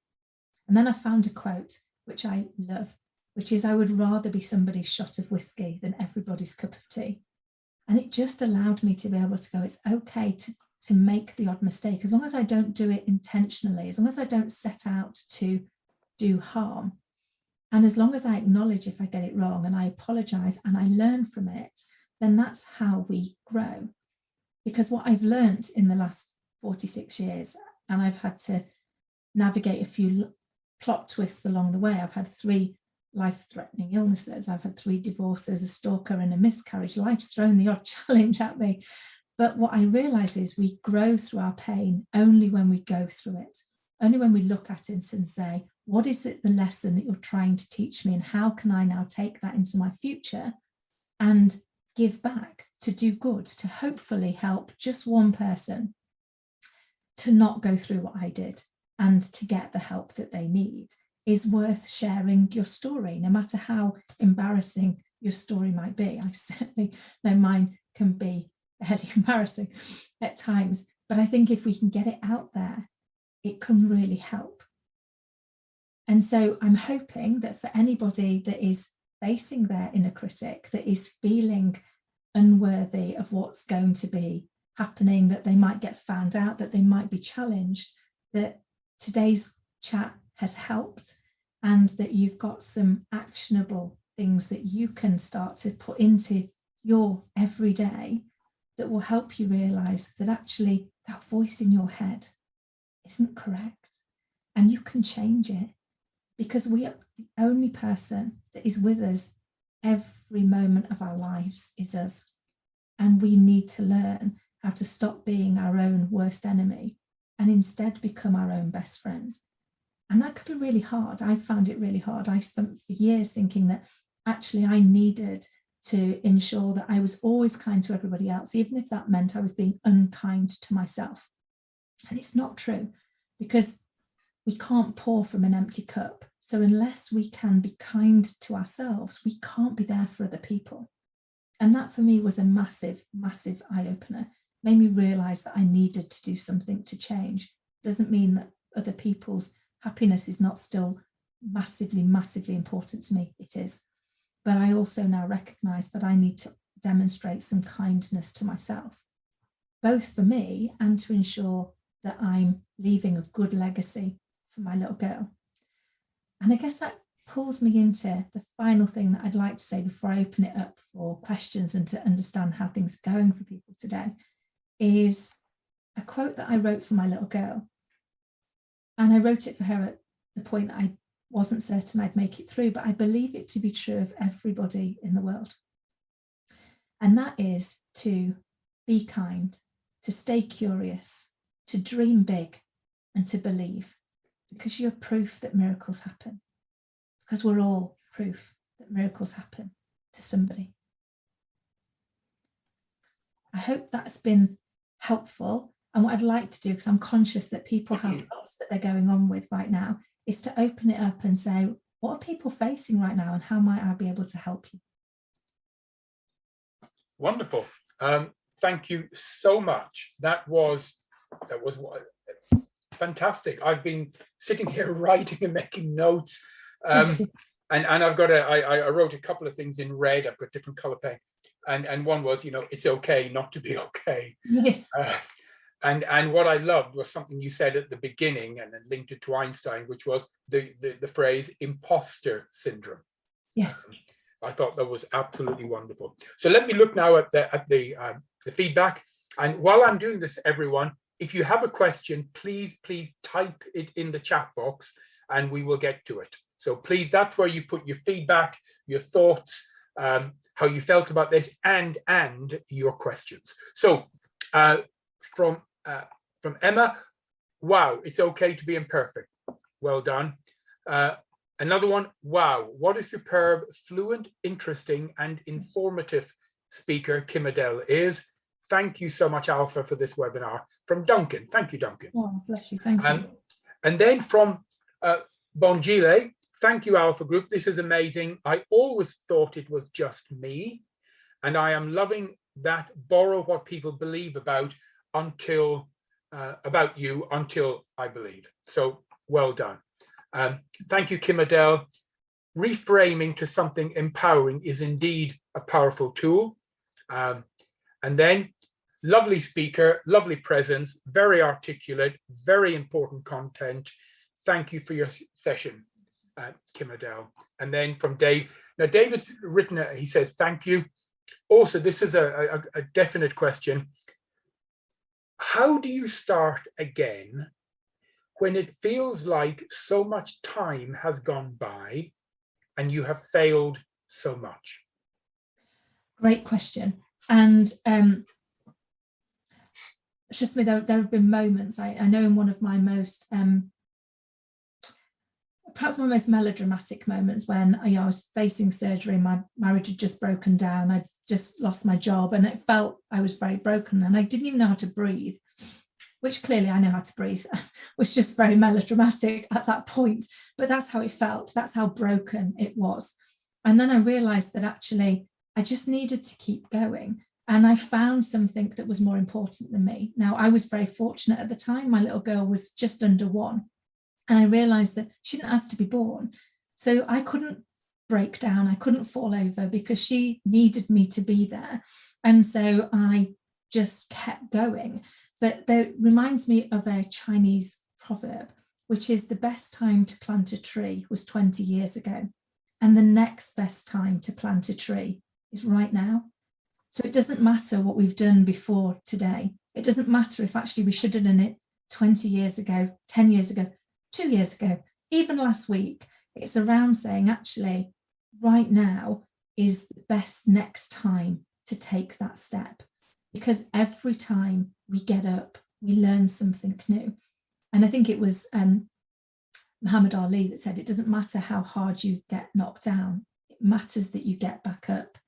And then I found a quote, which I love, which is, I would rather be somebody's shot of whiskey than everybody's cup of tea. And it just allowed me to be able to go, it's okay to make the odd mistake, as long as I don't do it intentionally, as long as I don't set out to do harm. And as long as I acknowledge if I get it wrong and I apologize and I learn from it, then that's how we grow. Because what I've learned in the last 46 years, and I've had to navigate a few plot twists along the way. I've had 3 life-threatening illnesses. I've had 3 divorces, a stalker and a miscarriage. Life's thrown the odd challenge at me. But what I realize is we grow through our pain only when we go through it. Only when we look at it and say, what is it, the lesson that you're trying to teach me, and how can I now take that into my future and give back, to do good, to hopefully help just one person to not go through what I did and to get the help that they need, is worth sharing your story, no matter how embarrassing your story might be. I certainly know mine can be fairly embarrassing at times, but I think if we can get it out there, it can really help. And so I'm hoping that for anybody that is facing their inner critic, that is feeling unworthy of what's going to be happening, that they might get found out, that they might be challenged, that today's chat has helped, and that you've got some actionable things that you can start to put into your everyday that will help you realize that actually that voice in your head isn't correct, and you can change it, because we are the only person that is with us every moment of our lives is us. And we need to learn how to stop being our own worst enemy and instead become our own best friend. And that could be really hard. I found it really hard. I spent for years thinking that actually I needed to ensure that I was always kind to everybody else, even if that meant I was being unkind to myself. And it's not true, because we can't pour from an empty cup. So unless we can be kind to ourselves, we can't be there for other people. And that for me was a massive, massive eye-opener. Made me realize that I needed to do something to change. Doesn't mean that other people's happiness is not still massively, massively important to me. It is. But I also now recognize that I need to demonstrate some kindness to myself, both for me and to ensure that I'm leaving a good legacy for my little girl. And I guess that pulls me into the final thing that I'd like to say before I open it up for questions and to understand how things are going for people today, is a quote that I wrote for my little girl. And I wrote it for her at the point that I wasn't certain I'd make it through, but I believe it to be true of everybody in the world. And that is to be kind, to stay curious, to dream big, and to believe, because you're proof that miracles happen, because we're all proof that miracles happen to somebody. I hope that's been helpful. And what I'd like to do, because I'm conscious that people have lots that they're going on with right now, is to open it up and say, what are people facing right now and how might I be able to help you? Wonderful. Thank you so much. That was fantastic. I've been sitting here writing and making notes. And I've got I wrote a couple of things in red. I've got different color pen. And one was, it's okay not to be okay. Yeah. And what I loved was something you said at the beginning, and then linked it to Einstein, which was the phrase imposter syndrome. Yes. I thought that was absolutely wonderful. So let me look now at the feedback. And while I'm doing this, everyone, if you have a question, please type it in the chat box and we will get to it. So please, that's where you put your feedback, your thoughts, how you felt about this, and your questions. So from Emma, wow, it's okay to be imperfect. Well done. Another one, wow, what a superb, fluent, interesting, and informative speaker Kimadele is. Thank you so much, Alpha, for this webinar. From Duncan. Thank you, Duncan. Oh, bless you. Thank you. And then from Bongile, thank you, Alpha Group. This is amazing. I always thought it was just me, and I am loving that borrow what people believe about you until I believe. So well done. Thank you, Kimadele. Reframing to something empowering is indeed a powerful tool. And then lovely speaker, lovely presence, very articulate, very important content. Thank you for your session, Kimadele. And then from Dave. Now, David's written, he says, thank you. Also, this is a definite question. How do you start again when it feels like so much time has gone by and you have failed so much? Great question. And trust me, there have been moments, I know in one of my most, perhaps my most melodramatic moments when I was facing surgery, my marriage had just broken down, I'd just lost my job, and it felt I was very broken and I didn't even know how to breathe, which clearly I know how to breathe, was just very melodramatic at that point, but that's how it felt, that's how broken it was. And then I realized that actually I just needed to keep going. And I found something that was more important than me. Now, I was very fortunate at the time. My little girl was just under 1. And I realized that she didn't ask to be born. So I couldn't break down. I couldn't fall over because she needed me to be there. And so I just kept going. But that reminds me of a Chinese proverb, which is the best time to plant a tree was 20 years ago. And the next best time to plant a tree is right now. So it doesn't matter what we've done before today. It doesn't matter if actually we should have done it 20 years ago, 10 years ago, 2 years ago, even last week. It's around saying actually right now is the best next time to take that step. Because every time we get up, we learn something new. And I think it was Muhammad Ali that said, it doesn't matter how hard you get knocked down, it matters that you get back up.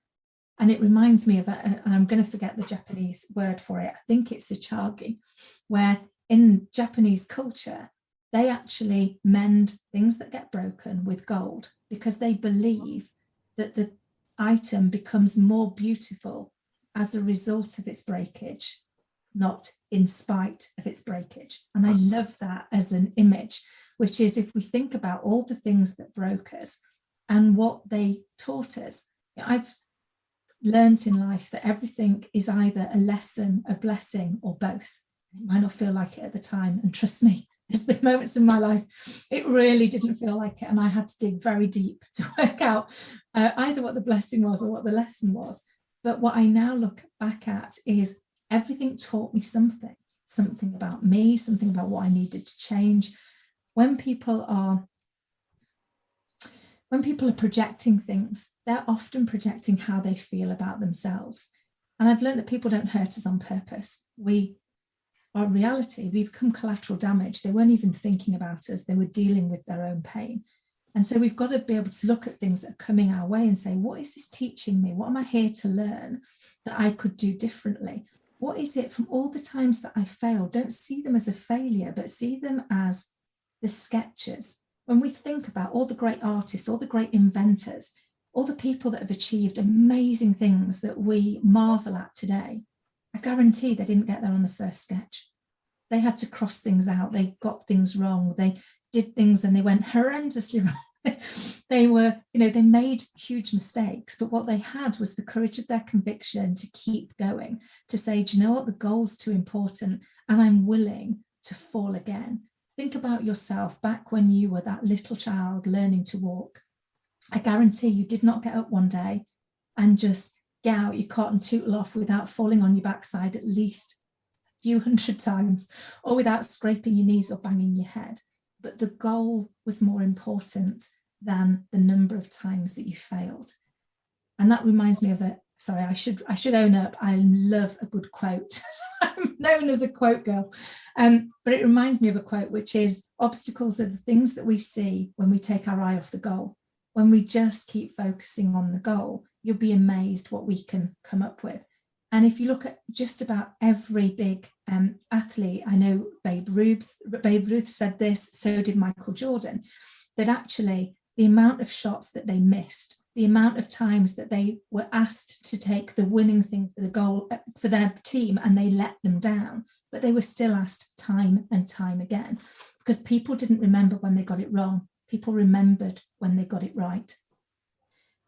And it reminds me of, and I'm going to forget the Japanese word for it, I think it's Ichagi, where in Japanese culture, they actually mend things that get broken with gold because they believe that the item becomes more beautiful as a result of its breakage, not in spite of its breakage. And I love that as an image, which is if we think about all the things that broke us and what they taught us. I've learned in life that everything is either a lesson, a blessing, or both. It might not feel like it at the time. And trust me, there's been moments in my life, it really didn't feel like it. And I had to dig very deep to work out either what the blessing was or what the lesson was. But what I now look back at is everything taught me something about me, something about what I needed to change. When people are projecting things, they're often projecting how they feel about themselves. And I've learned that people don't hurt us on purpose. Our reality, we become collateral damage. They weren't even thinking about us. They were dealing with their own pain. And so we've got to be able to look at things that are coming our way and say, what is this teaching me? What am I here to learn that I could do differently? What is it from all the times that I failed? Don't see them as a failure, but see them as the sketches. When we think about all the great artists, all the great inventors, all the people that have achieved amazing things that we marvel at today, I guarantee they didn't get there on the first sketch. They had to cross things out. They got things wrong. They did things and they went horrendously wrong. They were, they made huge mistakes, but what they had was the courage of their conviction to keep going, to say, do you know what, the goal's too important and I'm willing to fall again. Think about yourself back when you were that little child learning to walk. I guarantee you did not get up one day and just get out your cot and tootle off without falling on your backside at least a few hundred times, or without scraping your knees or banging your head. But the goal was more important than the number of times that you failed. And that reminds me of sorry, I should own up, I love a good quote. I'm known as a quote girl. But it reminds me of a quote, which is, obstacles are the things that we see when we take our eye off the goal. When we just keep focusing on the goal, you'll be amazed what we can come up with. And if you look at just about every big athlete, I know Babe Ruth said this, so did Michael Jordan, that actually the amount of shots that they missed, the amount of times that they were asked to take the winning thing for the goal for their team and they let them down, but they were still asked time and time again, because people didn't remember when they got it wrong. People remembered when they got it right.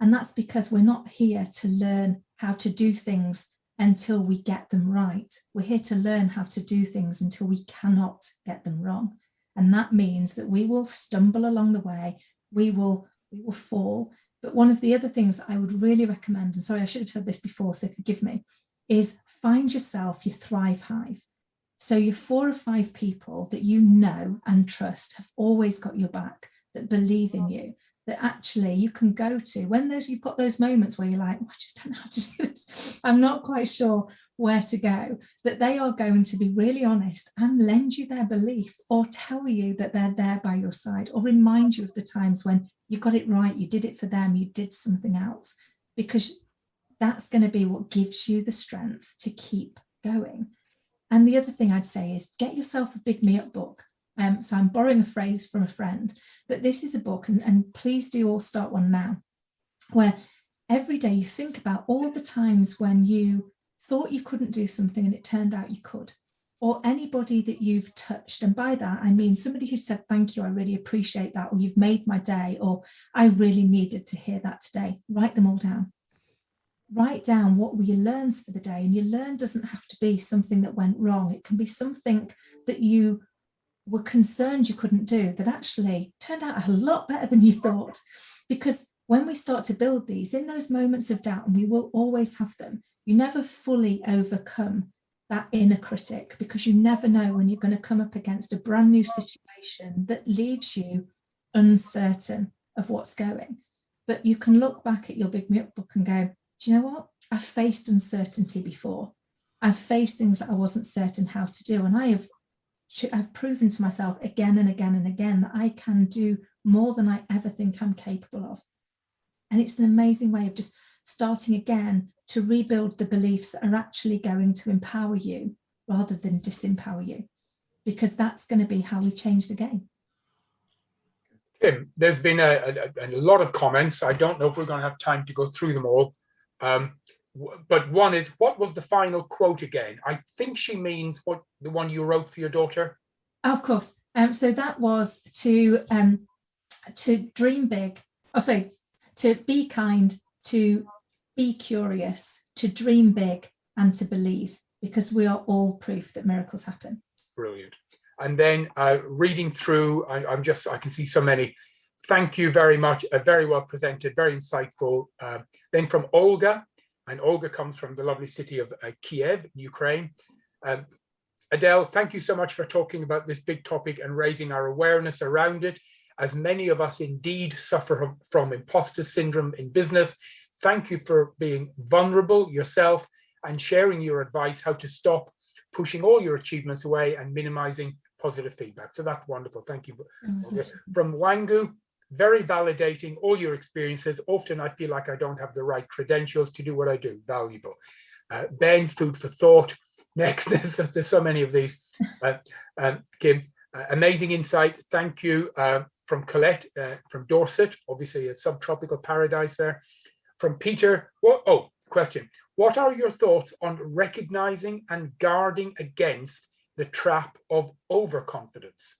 And that's because we're not here to learn how to do things until we get them right. We're here to learn how to do things until we cannot get them wrong. And that means that we will stumble along the way, we will fall. But one of the other things that I would really recommend, and sorry, I should have said this before, so forgive me, is find yourself your Thrive Hive. So your 4 or 5 people that you know and trust have always got your back, that believe in you, that actually you can go to when you've got those moments where you're like, I just don't know how to do this, I'm not quite sure where to go, that they are going to be really honest and lend you their belief, or tell you that they're there by your side, or remind you of the times when you got it right, you did it for them, you did something else, because that's going to be what gives you the strength to keep going. And the other thing I'd say is get yourself a Big Me Up book. So I'm borrowing a phrase from a friend, but this is a book, and please do all start one now, where every day you think about all the times when you thought you couldn't do something and it turned out you could, or anybody that you've touched. And by that, I mean somebody who said, thank you, I really appreciate that, or you've made my day, or I really needed to hear that today. Write them all down. Write down what were your learns for the day. And your learn doesn't have to be something that went wrong. It can be something that you were concerned you couldn't do that actually turned out a lot better than you thought. Because when we start to build these, in those moments of doubt, and we will always have them, you never fully overcome that inner critic, because you never know when you're going to come up against a brand new situation that leaves you uncertain of what's going. But you can look back at your Big Me Up book and go, do you know what? I've faced uncertainty before. I've faced things that I wasn't certain how to do. And I've proven to myself again and again and again that I can do more than I ever think I'm capable of. And it's an amazing way of just starting again to rebuild the beliefs that are actually going to empower you rather than disempower you, because that's going to be how we change the game. Tim, there's been a lot of comments. I don't know if we're going to have time to go through them all. But one is, what was the final quote again? I think she means the one you wrote for your daughter. Of course. So that was to dream big. Oh, sorry, to be kind, to be curious, to dream big, and to believe, because we are all proof that miracles happen. Brilliant. And then reading through, I can see so many. Thank you very much. Very well presented, very insightful. Then from Olga. And Olga comes from the lovely city of Kiev, Ukraine. Adele, thank you so much for talking about this big topic and raising our awareness around it, as many of us indeed suffer from imposter syndrome in business. Thank you for being vulnerable yourself and sharing your advice how to stop pushing all your achievements away and minimizing positive feedback. So that's wonderful. Thank you. From Wangu, very validating, all your experiences. Often I feel like I don't have the right credentials to do what I do. Valuable. Ben, food for thought. Next, there's so many of these. Kim, amazing insight. Thank you. From Colette, from Dorset, obviously a subtropical paradise there. From Peter, question. What are your thoughts on recognizing and guarding against the trap of overconfidence?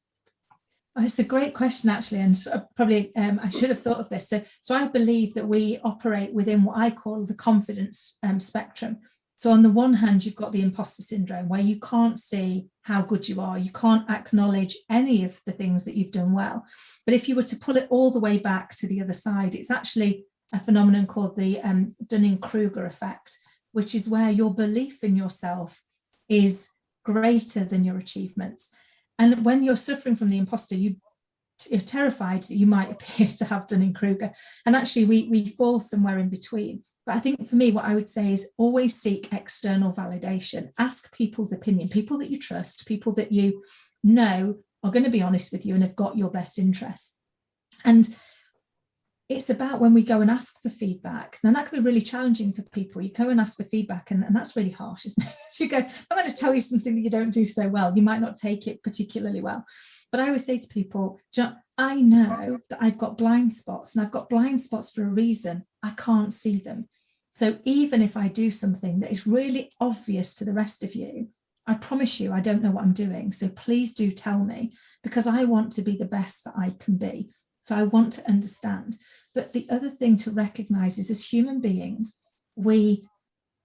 Oh, it's a great question, actually, and probably I should have thought of this. So I believe that we operate within what I call the confidence spectrum. So on the one hand, you've got the imposter syndrome, where you can't see how good you are. You can't acknowledge any of the things that you've done well. But if you were to pull it all the way back to the other side, it's actually a phenomenon called the Dunning-Kruger effect, which is where your belief in yourself is greater than your achievements. And when you're suffering from the imposter, you're terrified that you might appear to have Dunning-Kruger. And actually, we fall somewhere in between. But I think for me, what I would say is always seek external validation. Ask people's opinion, people that you trust, people that you know are going to be honest with you and have got your best interests. And it's about when we go and ask for feedback. Now, that can be really challenging for people. You go and ask for feedback, and that's really harsh, isn't it? You go, I'm going to tell you something that you don't do so well. You might not take it particularly well. But I always say to people, I know that I've got blind spots, and I've got blind spots for a reason. I can't see them. So even if I do something that is really obvious to the rest of you, I promise you, I don't know what I'm doing. So please do tell me, because I want to be the best that I can be. So I want to understand. But the other thing to recognize is, as human beings, we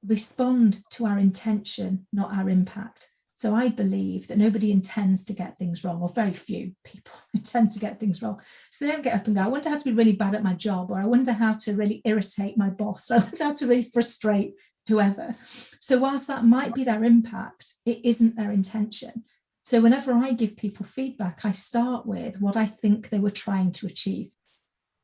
respond to our intention, not our impact. So I believe that nobody intends to get things wrong, or very few people intend to get things wrong. So they don't get up and go, I wonder how to be really bad at my job, or I wonder how to really irritate my boss, or I wonder how to really frustrate whoever. So whilst that might be their impact, it isn't their intention. So whenever I give people feedback, I start with what I think they were trying to achieve.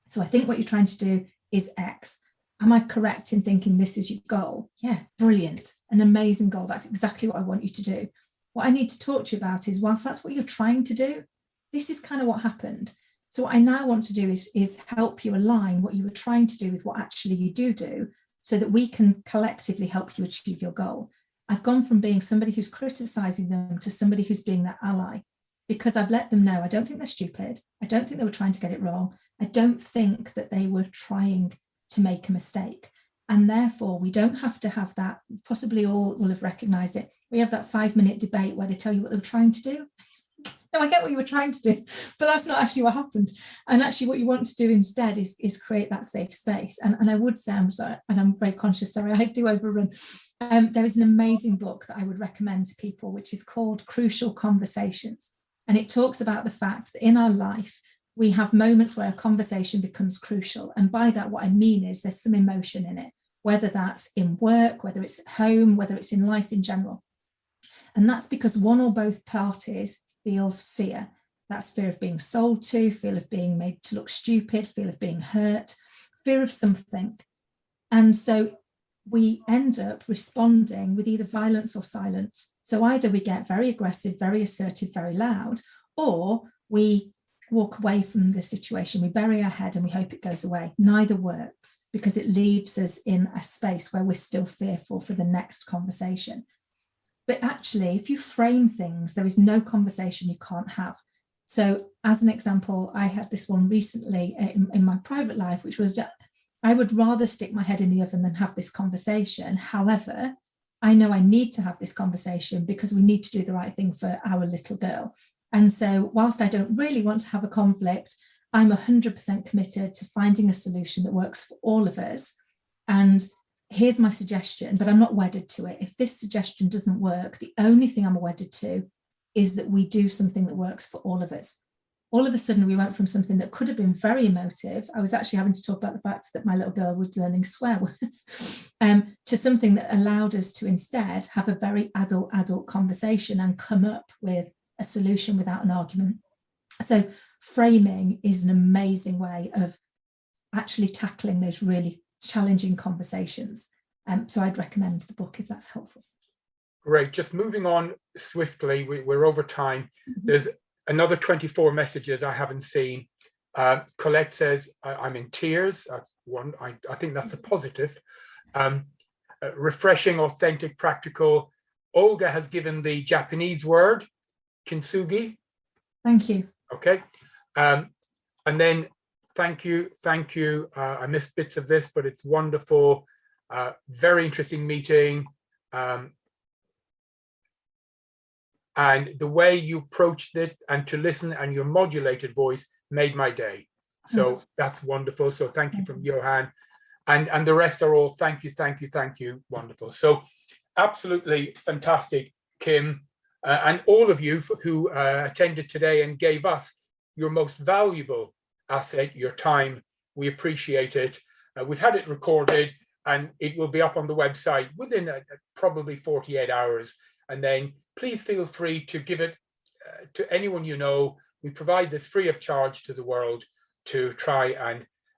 So I think what you're trying to do is X. Am I correct in thinking this is your goal? Yeah, brilliant. An amazing goal. That's exactly what I want you to do. What I need to talk to you about is, whilst that's what you're trying to do, this is kind of what happened. So what I now want to do is help you align what you were trying to do with what actually you do, so that we can collectively help you achieve your goal. I've gone from being somebody who's criticizing them to somebody who's being their ally, because I've let them know I don't think they're stupid. I don't think they were trying to get it wrong. I don't think that they were trying to make a mistake. And therefore, we don't have to have that. Possibly all will have recognized it. We have that 5-minute debate where they tell you what they were trying to do. No, I get what you were trying to do, but that's not actually what happened. And actually what you want to do instead is create that safe space. And I would say, I'm sorry, and I'm very conscious, sorry, I do overrun. There is an amazing book that I would recommend to people, which is called Crucial Conversations. And it talks about the fact that in our life, we have moments where a conversation becomes crucial. And by that, what I mean is there's some emotion in it, whether that's in work, whether it's at home, whether it's in life in general. And that's because one or both parties feels fear. That's fear of being sold to, fear of being made to look stupid, fear of being hurt, fear of something. And so we end up responding with either violence or silence. So either we get very aggressive, very assertive, very loud, or we walk away from the situation, we bury our head and we hope it goes away. Neither works, because it leaves us in a space where we're still fearful for the next conversation. But actually, if you frame things, there is no conversation you can't have. So as an example, I had this one recently in my private life, which was that I would rather stick my head in the oven than have this conversation. However, I know I need to have this conversation because we need to do the right thing for our little girl. And so whilst I don't really want to have a conflict, I'm 100% committed to finding a solution that works for all of us. And here's my suggestion, but I'm not wedded to it. If this suggestion doesn't work, the only thing I'm wedded to is that we do something that works for all of us. All of a sudden, we went from something that could have been very emotive. I was actually having to talk about the fact that my little girl was learning swear words, to something that allowed us to instead have a very adult conversation and come up with a solution without an argument. So framing is an amazing way of actually tackling those really challenging conversations. So I'd recommend the book if that's helpful. Great. Just moving on swiftly, we're over time. There's another 24 messages I haven't seen. Colette says, I'm in tears. That's one. I think that's a positive. Refreshing, authentic, practical. Olga has given the Japanese word, kintsugi. Thank you. Okay. And then thank you. I missed bits of this, but it's wonderful. Very interesting meeting. and the way you approached it and to listen, and your modulated voice made my day. So that's wonderful. So thank you from Johan, and the rest are all thank you, wonderful. So absolutely fantastic, Kim, and all of you who attended today and gave us your most valuable asset, your time. We appreciate it. We've had it recorded, and it will be up on the website within probably 48 hours. And then please feel free to give it to anyone you know. We provide this free of charge to the world to try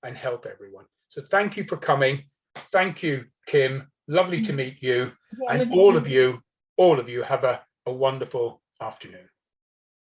and help everyone. So thank you for coming. Thank you, Kim. Lovely to meet you. Yeah, and all of you have a wonderful afternoon.